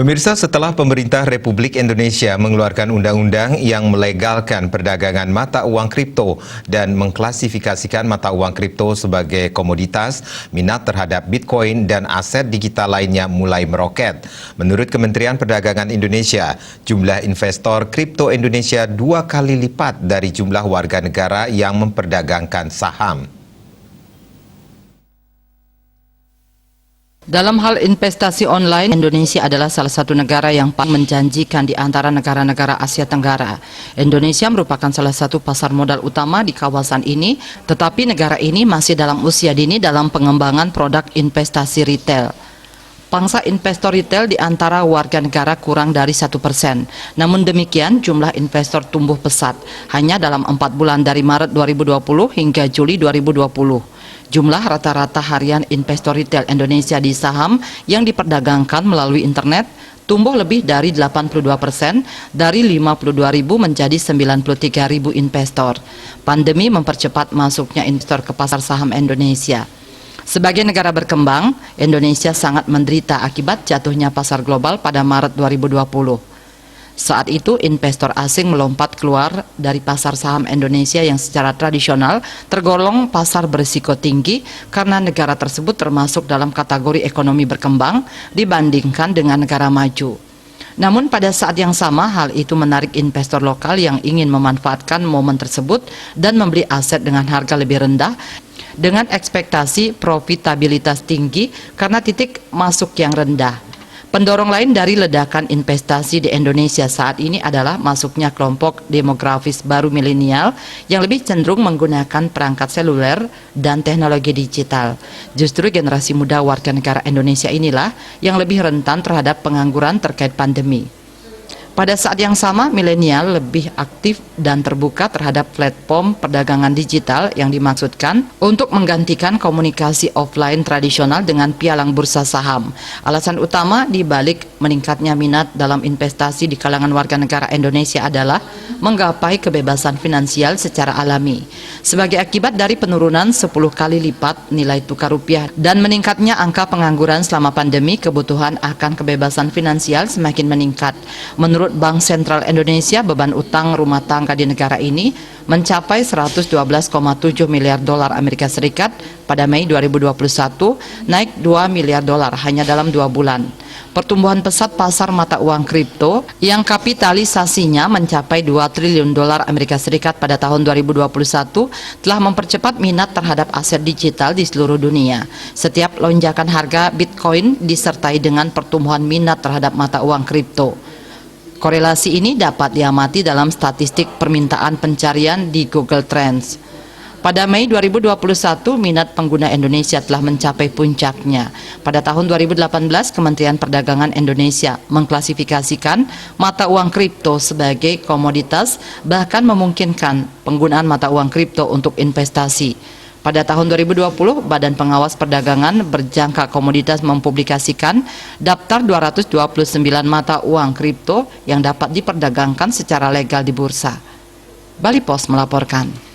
Pemirsa, setelah pemerintah Republik Indonesia mengeluarkan undang-undang yang melegalkan perdagangan mata uang kripto dan mengklasifikasikan mata uang kripto sebagai komoditas, minat terhadap Bitcoin dan aset digital lainnya mulai meroket. Menurut Kementerian Perdagangan Indonesia, jumlah investor kripto Indonesia 2 kali lipat dari jumlah warga negara yang memperdagangkan saham. Dalam hal investasi online, Indonesia adalah salah satu negara yang paling menjanjikan di antara negara-negara Asia Tenggara. Indonesia merupakan salah satu pasar modal utama di kawasan ini, tetapi negara ini masih dalam usia dini dalam pengembangan produk investasi retail. Pangsa investor retail di antara warga negara kurang dari 1%. Namun demikian, jumlah investor tumbuh pesat, hanya dalam 4 bulan dari Maret 2020 hingga Juli 2020. Jumlah rata-rata harian investor retail Indonesia di saham yang diperdagangkan melalui internet tumbuh lebih dari 82%, dari 52.000 menjadi 93.000 investor. Pandemi mempercepat masuknya investor ke pasar saham Indonesia. Sebagai negara berkembang, Indonesia sangat menderita akibat jatuhnya pasar global pada Maret 2020. Saat itu, investor asing melompat keluar dari pasar saham Indonesia yang secara tradisional tergolong pasar berisiko tinggi karena negara tersebut termasuk dalam kategori ekonomi berkembang dibandingkan dengan negara maju. Namun pada saat yang sama, hal itu menarik investor lokal yang ingin memanfaatkan momen tersebut dan membeli aset dengan harga lebih rendah dengan ekspektasi profitabilitas tinggi karena titik masuk yang rendah. Pendorong lain dari ledakan investasi di Indonesia saat ini adalah masuknya kelompok demografis baru milenial yang lebih cenderung menggunakan perangkat seluler dan teknologi digital. Justru generasi muda warga negara Indonesia inilah yang lebih rentan terhadap pengangguran terkait pandemi. Pada saat yang sama, milenial lebih aktif dan terbuka terhadap platform perdagangan digital yang dimaksudkan untuk menggantikan komunikasi offline tradisional dengan pialang bursa saham. Alasan utama di balik meningkatnya minat dalam investasi di kalangan warga negara Indonesia adalah menggapai kebebasan finansial secara alami. Sebagai akibat dari penurunan 10 kali lipat nilai tukar rupiah dan meningkatnya angka pengangguran selama pandemi, kebutuhan akan kebebasan finansial semakin meningkat. Menurut Bank Sentral Indonesia, beban utang rumah tangga di negara ini mencapai 112,7 miliar dolar Amerika Serikat pada Mei 2021, naik 2 miliar dolar hanya dalam 2 bulan. Pertumbuhan pesat pasar mata uang kripto yang kapitalisasinya mencapai 2 triliun dolar Amerika Serikat pada tahun 2021 telah mempercepat minat terhadap aset digital di seluruh dunia. Setiap lonjakan harga Bitcoin disertai dengan pertumbuhan minat terhadap mata uang kripto. Korelasi ini dapat diamati dalam statistik permintaan pencarian di Google Trends. Pada Mei 2021, minat pengguna Indonesia telah mencapai puncaknya. Pada tahun 2018, Kementerian Perdagangan Indonesia mengklasifikasikan mata uang kripto sebagai komoditas, bahkan memungkinkan penggunaan mata uang kripto untuk investasi. Pada tahun 2020, Badan Pengawas Perdagangan Berjangka Komoditas mempublikasikan daftar 229 mata uang kripto yang dapat diperdagangkan secara legal di bursa. Bali Post melaporkan.